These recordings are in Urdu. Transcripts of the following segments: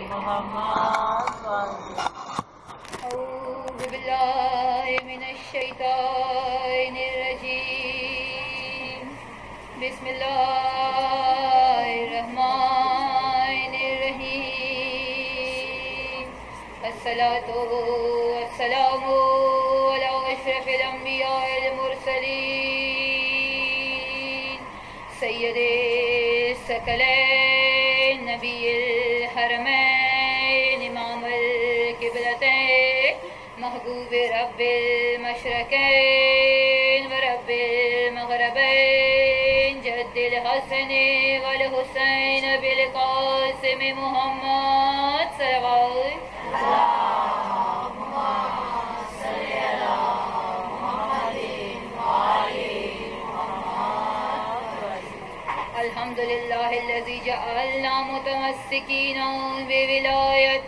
أعوذ بالله من الشيطان الرجيم بسم الله الرحمن الرحيم الصلاة والسلام على أشرف الأنبياء المرسلين سيد الثقلين نبي الحرمين إمام القبلتين محبوب رب المشرقين ورب المغربين جد الحسن والحسين بالقاسم محمد صلوات الحمد لله الذي جعلنا متمسكين بولاية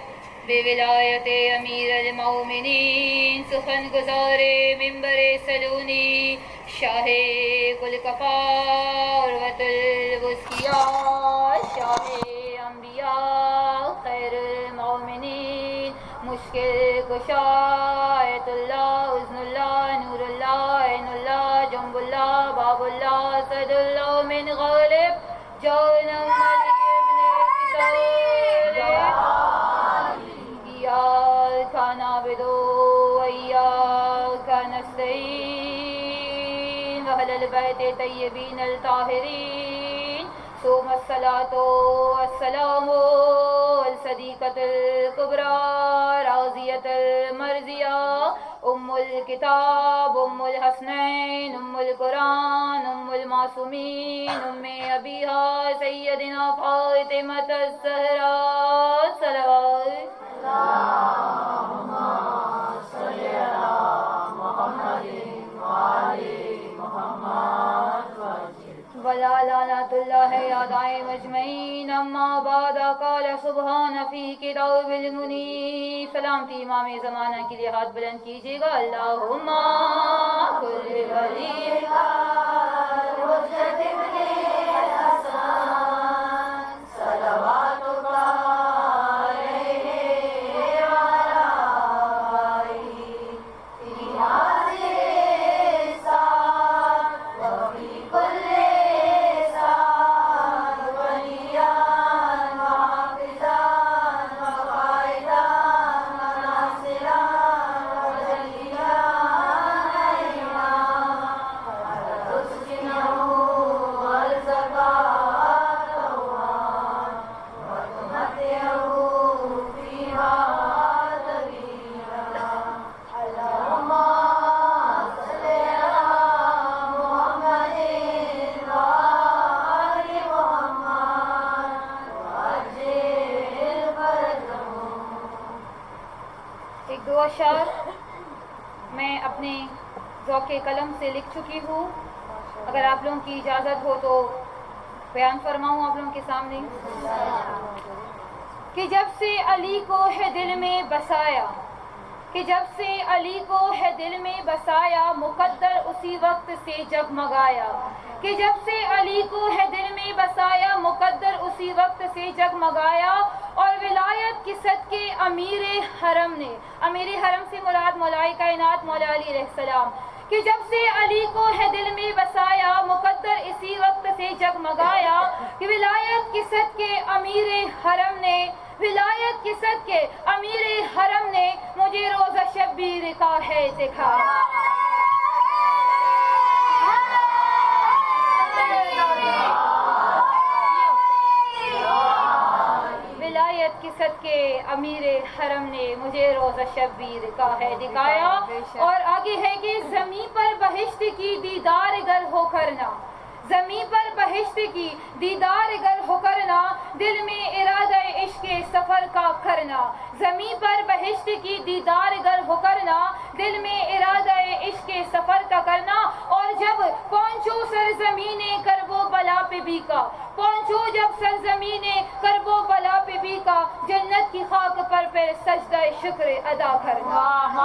امیر المؤمنین سخن گزار منبر سلونی شاہ گلکفار عروۃ الوسطیٰ شاہ انبیاء خیر المؤمنین مشکل کشا آیت اللہ اذن اللہ نور اللہ عین اللہ جنب اللہ باب اللہ صد اللہ من غالب جانم علی ابن إياك نعبد وإياك نستعين وعلى البيت الطيبين الطاهرين ثم الصلاة والسلام الصديقة الكبرى راضية المرضية أم الكتاب أم الحسنين أم القرآن أم المعصومين أم أبيها سيدنا فاطمة الزهراء صلوات اللهم صل على محمد وآل محمد ولا لعنة الله يا دائم أجمعين أما بعد قال سبحان في كتاب المنيب سلامتی امام زمانہ کے لیے ہاتھ بلند کیجیے گا اللہم کل ولیک الحجۃ ابن الحسن صلوات اشعار میں اپنے ذوق قلم سے لکھ چکی ہوں. اگر آپ لوگوں کی اجازت ہو تو بیان فرماؤں آپ لوگوں کے سامنے کہ جب سے علی کو ہے دل میں بسایا کہ جب سے علی کو ہے دل میں بسایا مقدر اسی وقت سے جگمگایا کہ جب سے علی کو ہے دل میں بسایا مقدر اسی وقت سے جگمگایا اور ولایت کی صدقے امیر حرم نے امیر حرم سے مراد مولائے کائنات مولا علی علیہ السلام کہ جب سے علی کو ہے دل میں بسایا مقدر اسی وقت سے جگمگایا کہ ولایت کی صدقے امیر حرم نے ولایت کی صدقے امیر حرم نے مجھے روزہ شبیر کا ہے دکھایا. ولایت کی صدقے امیر حرم نے مجھے روزہ شبیر کا ہے دکھایا. اور آگے ہے کہ زمین پر بہشت کی دیدار گر ہو کرنا زمین پر بہشت کی دیدار گر ہو کرنا دل میں ارادہ عشق سفر کا کرنا زمین پر بہشت کی دیدار گر ہو کرنا دل میں ارادہ عشق سفر کا کرنا. اور جب پہنچو سرزمین کرب و بلا پہ بھی کا پہنچو جب سرزمین کرب و بلا پہ بھی کا جنت کی خاک پر پھر سجدہ شکر ادا کرنا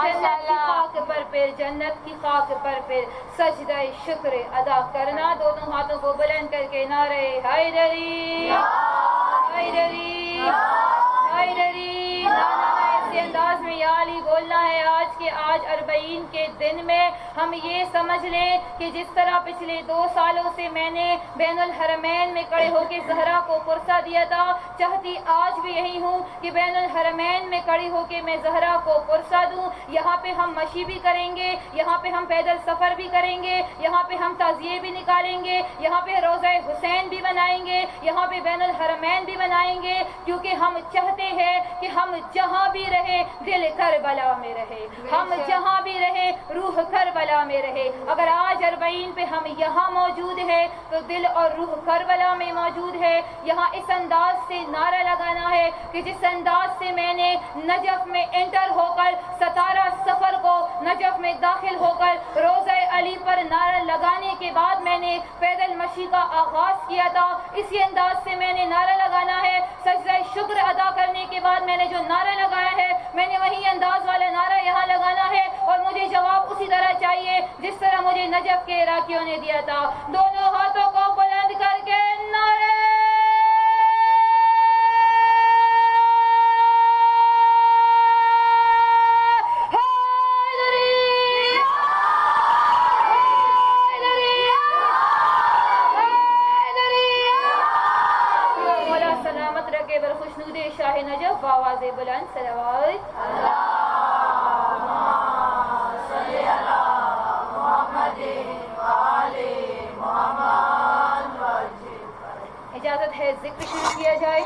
جنت کی خاک پر پھر جنت کی خاک پر پھر سجدہ شکر ادا کرنا. دونوں ہاتھوں کو بلند کر کے نعرہ حیدری حیدری حیدری ایسے انداز میں یا علی بولنا ہے آج اربعین کے دن میں ہم یہ سمجھ لیں کہ جس طرح پچھلے 2 سالوں سے میں نے بین الحرمین میں کھڑے ہو کے زہرا کو پرسہ دیا تھا، چاہتی آج بھی یہی ہوں کہ بین الحرمین میں کھڑی ہو کے میں زہرا کو پرسہ دوں۔ یہاں پہ ہم مشی بھی کریں گے، یہاں پہ ہم پیدل سفر بھی کریں گے، یہاں پہ ہم تعزیے بھی نکالیں گے، یہاں پہ روضہ حسین بھی بنائیں گے، یہاں پہ بین الحرمین بھی بنائیں گے، کیونکہ ہم چاہتے ہیں کہ ہم جہاں بھی رہے دل کربلا میں رہے، ہم جہاں بھی رہے روح کربلا میں رہے۔ اگر آج اربعین پہ ہم یہاں موجود ہے تو دل اور روح کربلا میں موجود ہے۔ یہاں اس انداز سے نعرہ لگانا ہے کہ جس انداز سے میں نے نجف میں انٹر ہو کر 17 سفر کو نجف میں داخل ہو کر روضہ علی پر نعرہ لگانے کے بعد میں نے پیدل مشی کا آغاز کیا تھا، اسی انداز سے میں نے نعرہ لگانا ہے۔ سجدہ شکر ادا کرنے کے بعد میں نے جو نعرہ لگایا ہے میں نے وہی انداز والا نعرہ یہاں لگانا ہے، اور مجھے جواب اسی طرح چاہیے جس طرح مجھے نجف کے عراقیوں نے دیا تھا۔ دونوں ہاتھوں کو بلند کر کے نعرے شاہ نجف بآواز بلند صلوات۔ اجازت ہے ذکر شروع کیا جائے۔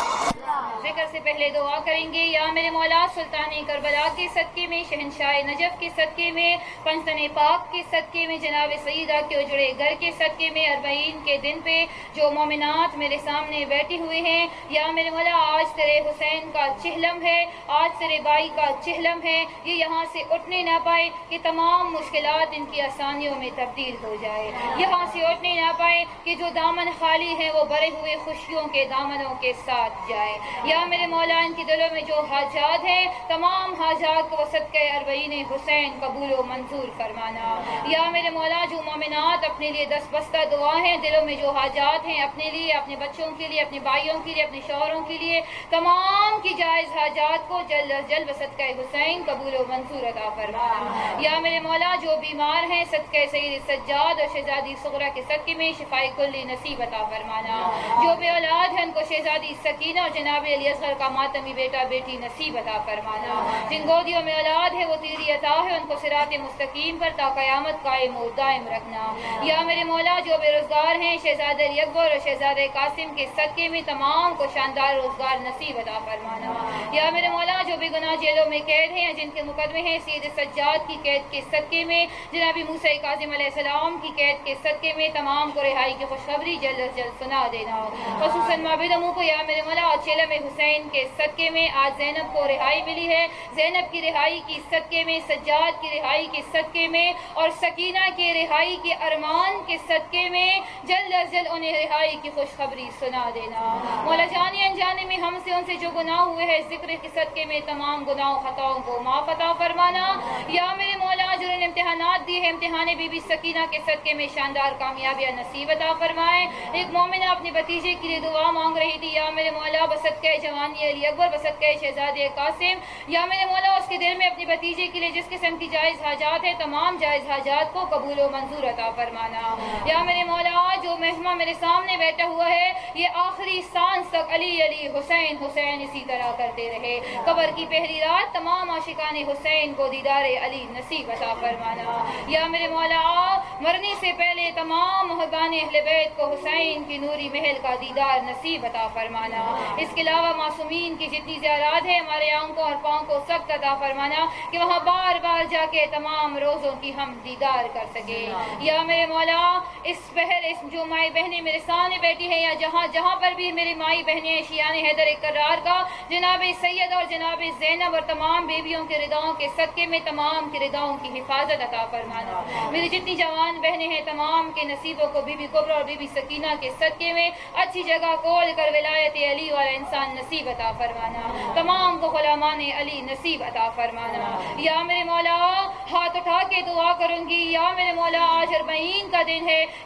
ذکر سے پہلے دعا کریں گے۔ یا میرے مولا سلطان کربلا کے صدقے میں، شہنشاہ نجف کے صدقے میں، پنجتن پاک کے صدقے میں، جناب سیدہ کے اجڑے گھر کے صدقے میں، اربعین کے دن پہ جو مومنات میرے سامنے بیٹھے ہوئے ہیں، یا میرے مولا آج تیرے حسین کا چہلم ہے، آج تیرے بھائی کا چہلم ہے، یہ یہاں سے اٹھنے نہ پائے کہ تمام مشکلات ان کی آسانیوں میں تبدیل ہو جائے، یہاں سے اٹھنے نہ پائے کہ جو دامن خالی ہے وہ بھرے ہوئے خوشیوں کے دامنوں کے ساتھ جائے۔ یا میرے مولا ان کے دلوں میں جو حاجات ہیں تمام حاجات کو صدقہ اربعین حسین قبول و منظور فرمانا۔ یا میرے مولا جو مومنات اپنے لیے 10 بستہ دعا ہیں، دلوں میں جو حاجات ہیں اپنے لیے، اپنے بچوں کے لیے، اپنے بھائیوں کے لیے، اپنے شوہروں کے لیے، تمام کی جائز حاجات کو جلد از جلد صدقہ حسین قبول و منظور عطا فرمانا۔ یا میرے مولا جو بیمار ہیں صدقہ سید سجاد اور شہزادی صغرا کے صدقے میں شفائے کلی نصیب عطا فرمانا۔ جو بے اولاد ہیں ان کو شہزادی سکینہ اور جناب علی اصغر کا ماتمی بیٹا بیٹی نصیب عطا فرمانا۔ جن گودیوں میں اولاد ہے وہ تیری عطا ہے، ان کو صراط مستقیم پر تا قیامت قائم و دائم رکھنا۔ یا میرے مولا جو بے روزگار ہیں شہزادہ علی اکبر اور شہزادہ قاسم کے صدقے میں تمام کو شاندار روزگار نصیب عطا فرمانا۔ یا میرے مولا جو بے گناہ جیلوں میں قید ہیں، جن کے مقدمے ہیں سید سجاد کی قید کے صدقے میں، جناب موسیٰ کاظم علیہ السلام کی قید کے صدقے میں تمام کو رہائی کی خوشخبری جلد از جلد سنا دینا۔ خصوصاً معبد امو کو یا میرے مولا چیلم حسین کے صدقے میں آج زینب کو رہائی ملی ہے، زینب کی رہائی کی صدقے میں، سجاد کی رہائی کے صدقے میں اور سکینہ کے رہائی کے ارمان کے صدقے میں جلد از جلد انہیں رہائی کی خوشخبری سنا دینا۔ مولا جانے انجانے میں ہم سے ان سے جو گناہ ہوئے ہیں ذکر کے صدقے میں تمام گناہوں خطاؤں کو معاف عطا فرمانا۔ یا میرے مولا جو ان امتحانات دی ہے امتحان بی بی سکینہ کے صدقے میں شاندار کامیابیاں نصیب عطا فرمائے۔ ایک مومنہ اپنے بھتیجے کے لیے دعا مانگ رہی تھی، یا میرے مولا بصدقہ جوانی علی اکبر، بصدقہ شہزادہ قاسم، یا میرے مولا اس کے دل میں اپنے بھتیجے کے لیے جس قسم کی جائز حاجات ہے تمام جائز حاجات کو قبول و منظور عطا فرمانا۔ یا میرے مولا جو مہمان میرے سامنے بیٹھا ہوا ہے یہ آخری سانس تک علی علی حسین حسین اسی طرح کرتے رہے، قبر کی پہلی رات تمام عاشقان حسین کو دیدار علی نصیب عطا فرمانا۔ یا میرے مولا مرنے سے پہلے تمام محبان اہل بیت کو حسین کی نوری محل کا دیدار نصیب عطا فرمانا۔ اس کے علاوہ معصومین کی جتنی زیارات ہے ہمارے آنکھوں اور پاؤں کو سخت عطا فرمانا کہ وہاں بار بار جا کے تمام روزوں کی ہم دیدار کر سکے۔ یا میرے مولا اس پہر اس جو مائی بہنیں میرے سامنے بیٹھی ہیں یا جہاں جہاں پر بھی میری مائی بہنیں شیان حیدر اقرار کا جناب سید اور جناب زینب اور تمام بیویوں کے رداؤں کے صدقے میں تمام کی رداؤں کی حفاظت عطا فرمانا۔ میری جتنی جوان بہنیں ہیں تمام کے نصیبوں کو بی بی کبرا اور بی بی سکینہ کے صدقے میں اچھی جگہ کھول کر ولایت علی والا انسان نصیب عطا فرمانا، تمام کو غلامان علی نصیب عطا فرمانا۔ یا میرے مولا ہاتھ اٹھا کے دعا کروں گی، یا میرے مولا آج اربعین کا دن ہے،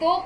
2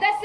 10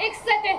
61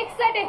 61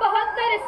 72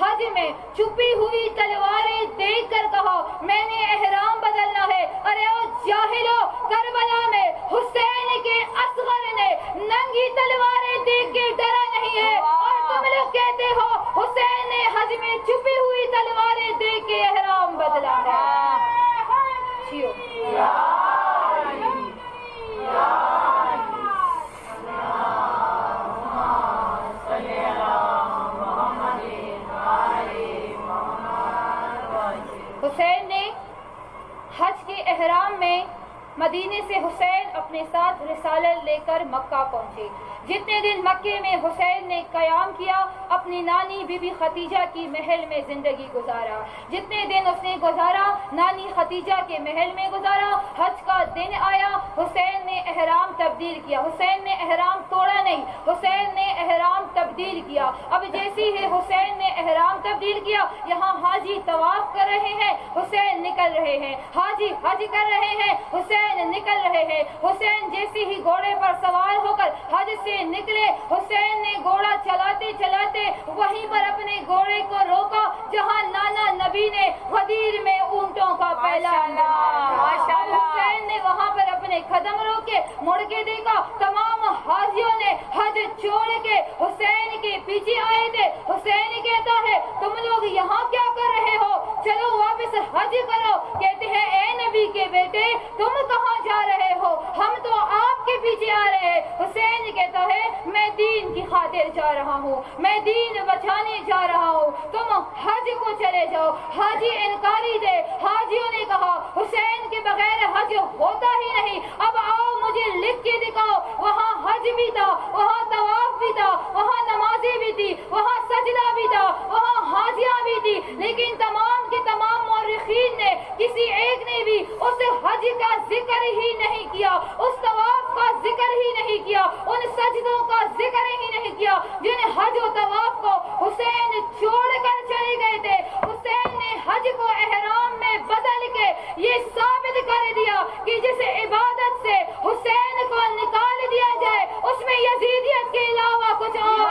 حج میں چھپی ہوئی تلواریں دیکھ کر کہا میں نے احرام بدلنا ہے. ارے او جاہلو، کربلا میں حسین کے اصغر نے ننگی تلواریں دیکھ کے ڈرا نہیں ہے، اور تم لوگ کہتے ہو حسین نے حج میں چھپی ہوئی تلواریں دیکھ کے احرام بدلا ہے. حسین نے حج کے احرام میں مدینے سے حسین اپنے ساتھ رسالت لے کر مکہ پہنچے. جتنے دن مکے میں حسین نے قیام کیا اپنی نانی بی بی خدیجہ کی محل میں زندگی گزارا. جتنے دن اس نے گزارا نانی خدیجہ کے محل میں گزارا. حج کا دن آیا، حسین نے احرام تبدیل کیا. حسین نے احرام توڑا نہیں، حسین نے احرام تبدیل کیا. اب جیسی ہی حسین نے احرام تبدیل کیا، یہاں حاجی طواف کر رہے ہیں، حسین نکل رہے ہیں. حاجی حج کر رہے ہیں، حسین نکل رہے ہیں. حسین جیسی ہی گھوڑے پر سوار ہو کر حج سے نکلے، حسین نے گھوڑا چلاتے چلاتے وہیں پر اپنے گھوڑے کو روکا جہاں نانا نبی نے غدیر میں اونٹوں کا پہلا حسین نے وہاں پر اپنے قدم روکے، مڑ کے دیکھا تمام حاجیوں نے حج چھوڑ کے حسین کے پیچھے آئے تھے. حسین کہتا ہے تم لوگ یہاں کیا کر رہے ہو، چلو واپس حج کرو. کہتے ہیں اے نبی کے بیٹے تم کہاں جا رہے ہو، ہم تو آپ کے پیچھے آ رہے ہیں. حسین کہتا ہے میں دین کی خاطر جا رہا ہوں، میں دین بچانے جا رہا ہوں، تم حج کو چلے جاؤ. حاجی انکاری تھے. حاجیوں نے کہا حسین کے بغیر حج ہوتا ہی نہیں، اب آؤ مجھے لکھ کے دکھاؤ. وہاں حج بھی تھا، وہاں طواف بھی تھا، وہاں نمازیں بھی تھی، وہاں سجدہ بھی تھا، وہاں حاجیاں بھی تھی، لیکن تمام کے تمام مورخین نے کسی ایک نے بھی اس حج کا ذکر ہی نہیں کیا، اس طواف کا ذکر ہی نہیں کیا، ان سجدوں کا ذکر ہی نہیں کیا جن حج و طواف کو حسین چھوڑ کر چلے گئے تھے. حسین نے حج کو احرام میں بدل کے یہ ثابت کر دیا کہ جس عبادت سے حسین کو نکال دیا جائے اس میں یزیدیت کے علاوہ کچھ اور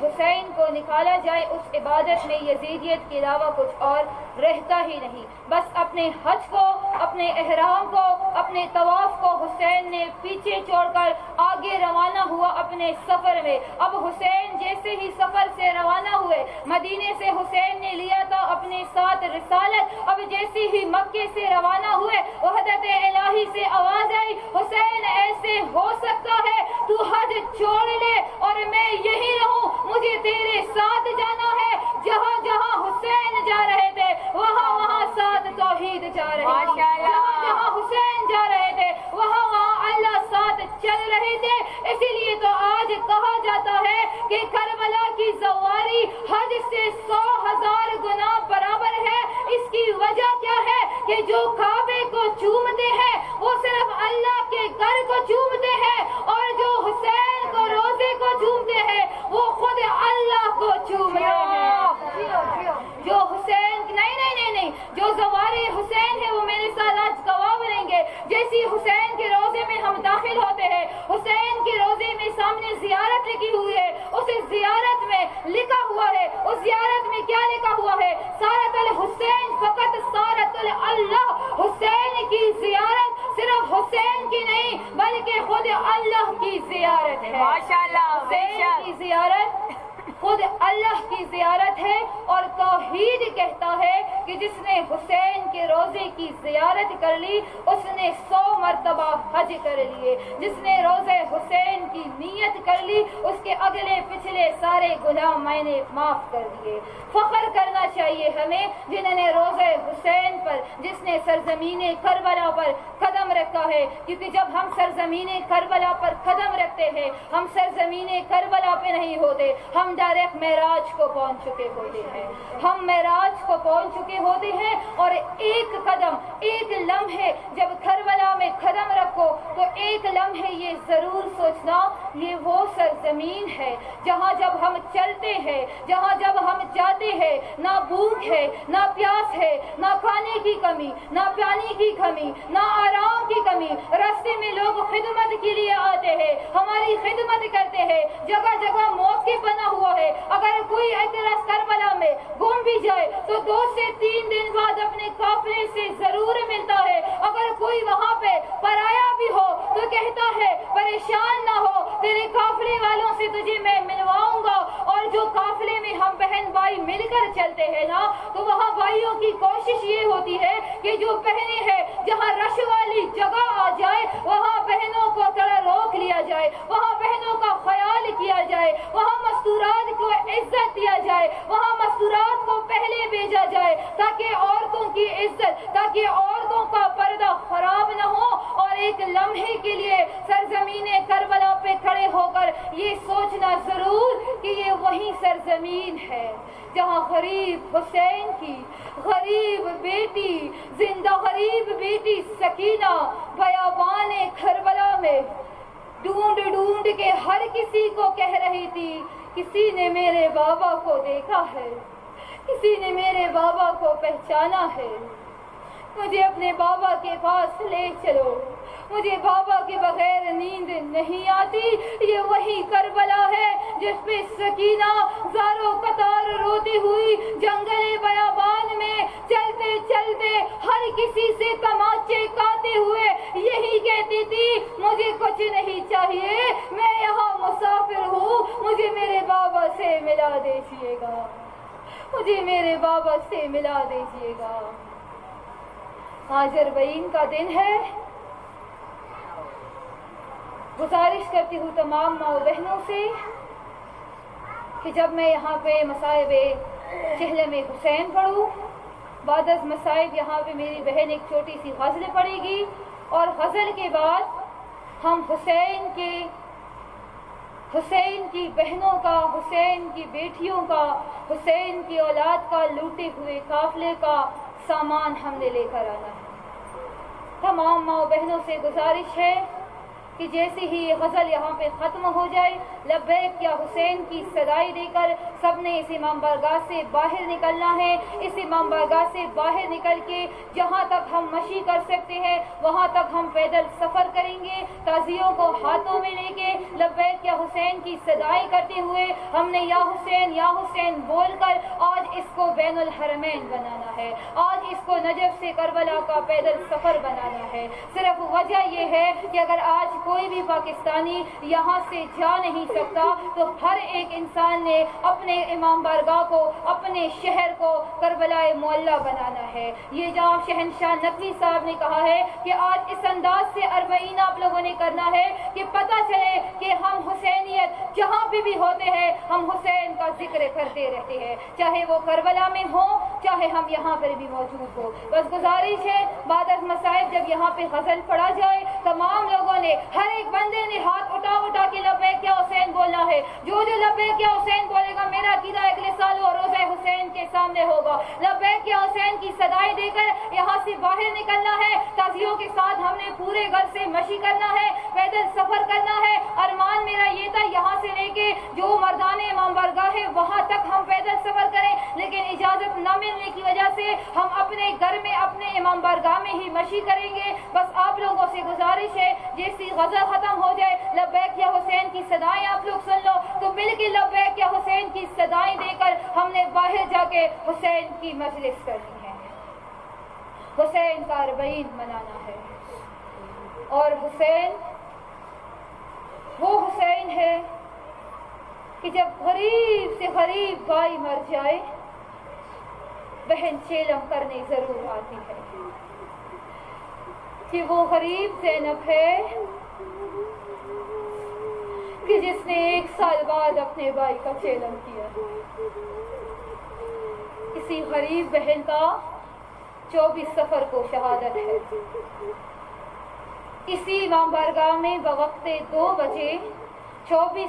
حسین کو نکالا جائے اس عبادت میں یزیدیت کے علاوہ کچھ اور رہتا ہی نہیں. بس اپنے حج کو، اپنے احرام کو، اپنے طواف کو حسین نے پیچھے چھوڑ کر آگے روانہ ہوا اپنے سفر میں. اب حسین جیسے ہی سفر سے روانہ ہوئے، مدینے سے حسین نے لیا تھا اپنے ساتھ رسالت. اب جیسے ہی مکے سے روانہ ہوئے وحدت الہی سے آواز آئی حسین ایسے ہو سکتا ہے تو حج چھوڑ لے اور میں یہی رہوں، مجھے تیرے ساتھ جانا ہے. جہاں جہاں حسین جا رہے تھے وہاں وہاں ساتھ توحید جا رہے تھے، جہاں جہاں حسین جا رہے تھے وہاں وہاں اللہ ساتھ چل رہے تھے. اسی لیے تو آج کہا جاتا ہے کہ کربلا کی زواری حج سے 100,000 گنا برابر ہے. اس کی وجہ کیا ہے کہ جو کعبے کو چومتے ہیں وہ صرف اللہ کے گھر کو چومتے ہیں، اور جو حسین کو روزے کو چومتے ہیں وہ خود اللہ کو چومتے ہیں. جو حسین نہیں جو زواری حسین ہے وہ میرے ساتھ آج گواہ بنیں گے. جیسی حسین کے روزے میں ہم داخل ہوتے ہیں، حسین کے روزے میں سامنے زیارت لکھی ہوئی ہے، اس زیارت میں لکھا ہوا ہے، اس زیارت میں کیا لکھا ہوا ہے؟ سارت الحسین فقط سارت اللہ. حسین کی زیارت صرف حسین کی نہیں بلکہ خود اللہ کی زیارت ہے. ماشاءاللہ، حسین کی زیارت خود اللہ کی زیارت ہے. اور توحید کہتا ہے کہ جس نے حسین کے روزے کی زیارت کر لی اس نے 100 مرتبہ حج کر لیے. جس نے روزے حسین کی نیت کر لی اس کے اگلے پچھلے سارے گناہ میں نے معاف کر دیے. فخر کرنا چاہیے ہمیں جنہوں نے روزے حسین پر، جس نے سرزمین کربلا پر قدم رکھا ہے. کیونکہ جب ہم سرزمین کربلا پر قدم رکھتے ہیں ہم سرزمین کربلا پہ نہیں ہوتے، ہم ڈائریکٹ معراج کو پہنچ چکے ہوتے ہیں. ہم معراج کو پہنچ چکے ہوتے ہیں اور ایک قدم، ایک لمحے جب کربلا کربلا میں قدم رکھو تو ایک لمحے یہ ضرور سوچنا یہ وہ سرزمین ہے جہاں جب ہم چلتے ہیں، جہاں جب ہم جاتے ہیں، نہ بھوک ہے، نہ پیاس ہے، نہ کھانے کی کمی، نہ پانی کی کمی، نہ آرام کی کمی۔ راستے میں لوگ خدمت کے لیے آتے ہیں، ہماری خدمت کرتے ہیں، جگہ جگہ موقع بنا ہوا ہے۔ اگر کوئی اعتراض کربلا میں گم بھی جائے تو 2 سے 3 دن بعد اپنے قافلے سے ضرور ملتا ہے۔ اگر کوئی وہاں پہ پرایا بھی ہو تو کہتا ہے پریشان نہ ہو، تیرے قافلے والوں سے تجھے میں ملواؤں گا۔ اور جو قافلے میں ہم بہن بھائی مل کر چلتے ہیں نا، تو وہاں بھائیوں کی کوشش یہ ہوتی ہے کہ جو بہنیں ہیں جہاں رش والی جگہ آ جائے وہاں بہنوں کو تھوڑا روک لیا جائے، وہاں بہنوں کا خیال کیا جائے، وہاں مستورات کو عزت دیا جائے، وہاں مستورات کو پہلے بھیجا جائے تاکہ عورتوں کی عزت، تاکہ عورتوں کا پردہ خراب نہ ہو۔ اور ایک لمحے کے لیے سرزمین کربلا پہ کھڑے ہو کر یہ سوچنا ضرور کہ یہ وہی سرزمین ہے جہاں غریب حسین کی غریب بیٹی، زندہ غریب بیٹی سکینہ بیابان کربلا میں ڈھونڈ ڈھونڈ کے ہر کسی کو کہہ رہی تھی کسی نے میرے بابا کو دیکھا ہے، کسی نے میرے بابا کو پہچانا ہے، مجھے اپنے بابا کے پاس لے چلو، مجھے بابا کے بغیر نیند نہیں آتی۔ یہ وہی کربلا ہے جس پہ سکینہ زارو قطار روتی ہوئی جنگل بیابان میں چلتے چلتے ہر کسی سے تماچے کاتے ہوئے یہی کہتی تھی مجھے کچھ نہیں چاہیے، میں یہاں مسافر ہوں، مجھے میرے بابا سے ملا دیجیے گا، مجھے میرے بابا سے ملا دیجیے گا۔ آج اربعین کا دن ہے۔ گزارش کرتی ہوں تمام ماں بہنوں سے کہ جب میں یہاں پہ مصائب چہلم حسین پڑھوں، بعد از مصائب یہاں پہ میری بہن ایک چھوٹی سی غزل پڑھے گی، اور غزل کے بعد ہم حسین کی بہنوں کا، حسین کی بیٹیوں کا، حسین کی اولاد کا لوٹے ہوئے قافلے کا سامان ہم نے لے کر آنا ہے۔ تمام ماں بہنوں سے گزارش ہے کہ جیسے ہی یہ غزل یہاں پہ ختم ہو جائے، لبیک یا حسین کی صدائی دے کر سب نے اس امام بارگاہ سے باہر نکلنا ہے۔ اس امام بارگاہ سے باہر نکل کے جہاں تک ہم مشی کر سکتے ہیں وہاں تک ہم پیدل سفر کریں گے، تعزیوں کو ہاتھوں میں لے کے لبیک یا حسین کی صدائی کرتے ہوئے ہم نے یا حسین بول کر آج اس کو بین الحرمین بنانا ہے، آج اس کو نجف سے کربلا کا پیدل سفر بنانا ہے۔ صرف وجہ یہ ہے کہ اگر آج کوئی بھی پاکستانی یہاں سے جا نہیں سکتا تو ہر ایک انسان نے اپنے امام بارگاہ کو، اپنے شہر کو کربلا معلیٰ بنانا ہے۔ یہ جہاں شہنشاہ نقوی صاحب نے کہا ہے کہ آج اس انداز سے اربعین آپ لوگوں نے کرنا ہے کہ پتہ چلے کہ ہم حسینیت جہاں بھی ہوتے ہیں ہم حسین کا ذکر کرتے رہتے ہیں، چاہے وہ کربلا میں ہو چاہے ہم یہاں پر بھی موجود ہو۔ بس گزارش ہے بعد از مصائب جب یہاں پہ غزل پڑھا جائے تمام لوگوں نے، ہر ایک بندے نے ہاتھ اٹھا کے لبیک یا حسین بولنا ہے۔ جو لبیک یا حسین بولے گا میرا عقیدہ اگلے سال وہ روزہ حسین کے سامنے ہوگا۔ لبیک یا حسین کی صدائی دے کر یہاں سے باہر نکلنا ہے۔ تعزیوں کے ساتھ ہم نے پورے گھر سے مشی کرنا ہے، پیدل سفر کرنا ہے۔ ارمان میرا یہ تھا یہاں سے لے کے جو مردان امام بارگاہ ہے وہاں تک ہم پیدل سفر کریں، لیکن اجازت نہ ملنے کی وجہ سے ہم اپنے گھر میں اپنے امام بارگاہ میں ہی مشی کریں گے۔ بس آپ لوگوں سے گزارش ہے جیسی غزل ختم ہو جائے لبیک یا حسین کی صدائیں آپ لوگ سن لو تو مل کے لبیک یا حسین کی صدائیں دے کر ہم نے باہر جا کے حسین کی مجلس کرنی ہے، حسین کا اربعین منانا ہے۔ اور حسین وہ حسین ہے کہ جب غریب سے غریب بھائی مر جائے بہن چیلم کرنے ضرور آتی ہے، کہ وہ غریب زینب ہے کہ جس نے 1 سال بعد اپنے بھائی کا چیلم کیا۔ اسی غریب بہن کا 24 صفر کو شہادت ہے۔ اسی امام بارگاہ میں بوقت 2 بجے 24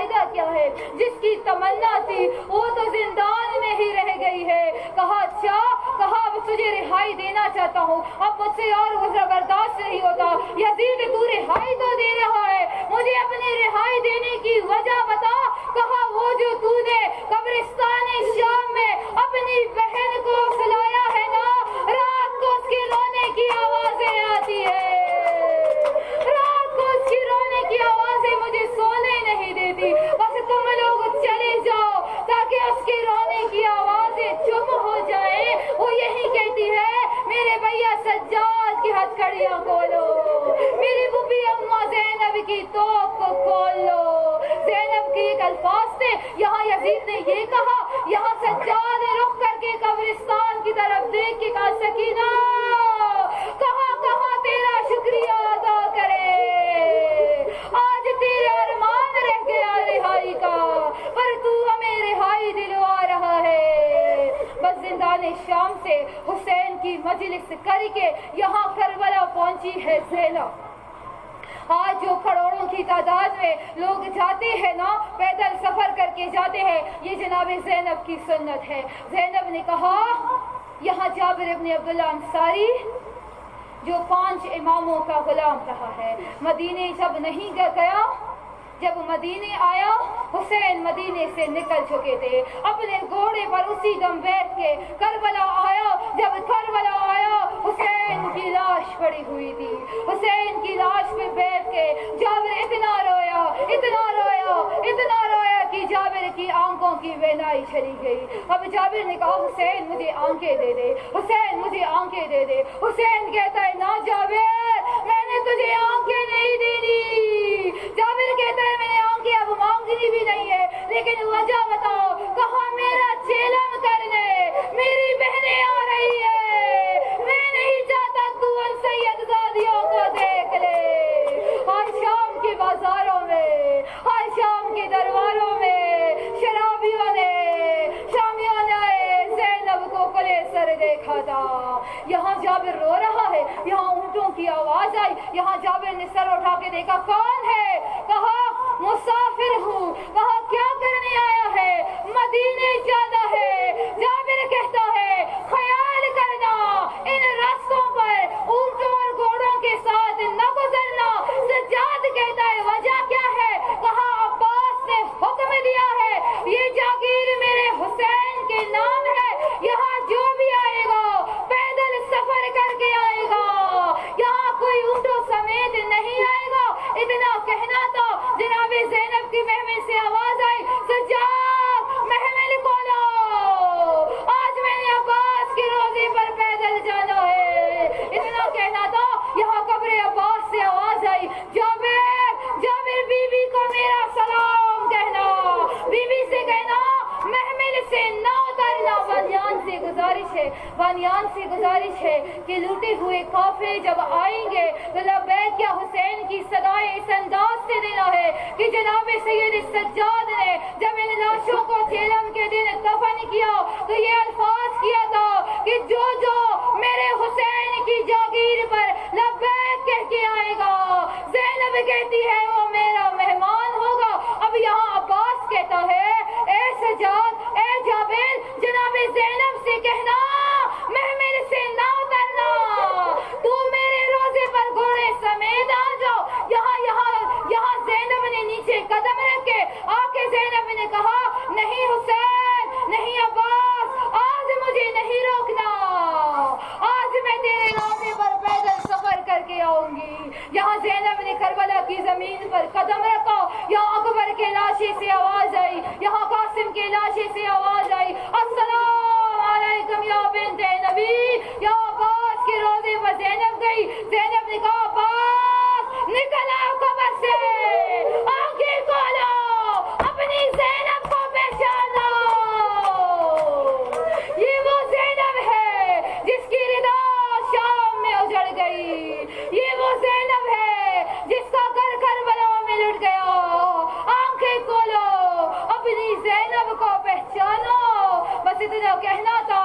فائدہ کیا ہے؟ جس کی تمنا تھی وہ تو زندان میں ہی رہ گئی ہے۔ کہا اچھا، کہا اب تجھے رہائی دینا چاہتا ہوں، اب مجھ سے اور غصہ برداشت نہیں ہوتا۔ یزید تو رہائی تو دے رہا ہے، مجھے اپنی رہائی دینے کی وجہ بتا۔ کہا وہ جو تو نے قبرستان شام میں اپنی بہن کو سلایا ہے نا، رات کو اس کے رونے کی آوازیں آتی ہے، رات کو اس کی رونے کی آوازیں مجھے سونے نہیں دیتی، بس تم لوگ چلے جاؤ تاکہ اس کے رونے کی آوازیں چپ ہو جائیں۔ وہ یہی کہتی ہے میرے بھیا سجاد کی ہتھکڑیاں کھولو، میری بوبی اماں زینب کی توپ کو کھول لو۔ زینب کے ایک الفاظ تھے، یہاں یزید نے یہ کہا، یہاں سجاد نے رخ کر کے قبرستان کی طرف دیکھ کے کہا سکینہ کہاں کہاں تیرا شکریہ ادا کرے، آج تیرے ارمان رہ گیا رہائی کا، پر تو ہمیں رہائی دلوا رہا ہے۔ بس زندان شام سے حسین کی مجلس کر کے یہاں کربلا پہنچی ہے زینب۔ آج جو کروڑوں کی تعداد میں لوگ جاتے ہیں نا، پیدل سفر کر کے جاتے ہیں، یہ جناب زینب کی سنت ہے۔ زینب نے کہا یہاں جابر ابن عبداللہ انصاری جو 5 اماموں کا غلام رہا ہے، مدینے جب نہیں گیا، جب مدینے آیا حسین مدینے سے نکل چکے تھے، اپنے گھوڑے پر اسی دم بیٹھ کے کربلا آیا۔ جب کربلا آیا حسین کی لاش پڑی ہوئی تھی، حسین کی لاش پہ بیٹھ کے جابر اتنا رویا، اتنا رویا، اتنا رویا کہ جابر کی آنکھوں کی بینائی چلی گئی۔ اب جابر نے کہا حسین مجھے آنکھیں دے دے، حسین مجھے آنکھیں دے دے۔ حسین کہتا ہے نہ جابر، میں نے تجھے آنکھیں نہیں دینی۔ جابر کہتا ہے میں نے آنکھیں اب مانگنی بھی نہیں ہے، لیکن وجہ بتاؤ۔ کہا میرا چیلم کرنے میری بہنیں آ رہی ہے، میں نہیں چاہتا تو ان سید زادیوں کو دیکھ لے۔ آج شام کے بازاروں میں، آج شام کے درباروں میں شرابیوں نے، شامیوں نے زینب کو کلے سر دیکھا تھا۔ یہاں جابر رو رہا ہے، یہاں اونٹوں کی آواز آئی، یہاں جابر نے سر اٹھا کے دیکھا کون ہے؟ کہا مسافر ہوں۔ کہا کیا کرنے آیا ہے؟ مدینے جانا ہے۔ جابر کہتا ہے خیال کرنا ان راستوں پر اونٹوں اور گھوڑوں کے ساتھ نہ گزرنا۔ سجاد کہتا ہے وجہ کیا ہے؟ کہا عباس نے حکم دیا ہے یہ جاگیر میرے حسین کے نام ہے، یہاں جو بھی آئے گا پیدل سفر کر کے آئے گا، یہاں کوئی اونٹوں سمیت نہیں آئے گا۔ اتنا کہنا تھا جناب زینب کی محمل سے آواز آئی سجاد محمل کھولو، آج میں نے عباس کے روزے پر پیدل جانا ہے۔ اتنا کہنا تھا یہاں قبر عباس سے آواز آئی جابر، جابر بی بی کو میرا سلام کہنا، بی بی سے کہنا محمل سے نہ اترنا۔ بانیان سے گزارش ہے، بانیان سے گزارش ہے کہ لوٹے ہوئے قافلے جب آئیں گے تو لبیک یا حسین کی صدائے اس انداز سے دینا ہے کہ جناب سید سجاد نے جب ان لاشوں کو چیلم کے دن دفن کیا تو یہ الفاظ کیا تھا کہ جو جو میرے حسین کی جاگیر پر لبیک کہہ کے آئے گا، زینب کہتی ہے وہ میرا مہمان ہوگا۔ اب یہاں عباس کہتا ہے اے سجاد، اے جابر، جناب زینب سے کہنا محمل سے نہ اترنا، تو میرے روزے پر گھوڑے سمیت آ جاؤ۔ یہاں زینب نے نیچے قدم رکھے آ کے زینب نے کہا نہیں حسین، نہیں عباس، آج مجھے نہیں روکنا، آج میں تیرے روزے پر پیدل سفر کر کے آؤں گی۔ یہاں زینب نے کربلا کی زمین پر قدم رکھا، یہاں اکبر کے لاشے سے آواز آئی، یہاں قاسم کے لاشے سے آواز آئی السلام علیکم یا بنت نبی۔ یا عباس کے روزے پر زینب گئی، زینب نے کہا عباس نکل آؤ قبر سے، آنکھیں کھولو، اپنی زینب کو پہچانو۔ یہ وہ زینب ہے جس کی ردا شام میں اجڑ گئی، یہ وہ زینب ہے جس کا گھر کربلا میں لٹ گیا۔ آنکھیں کھولو، اپنی زینب کو پہچانو۔ بس اتنا کہنا تھا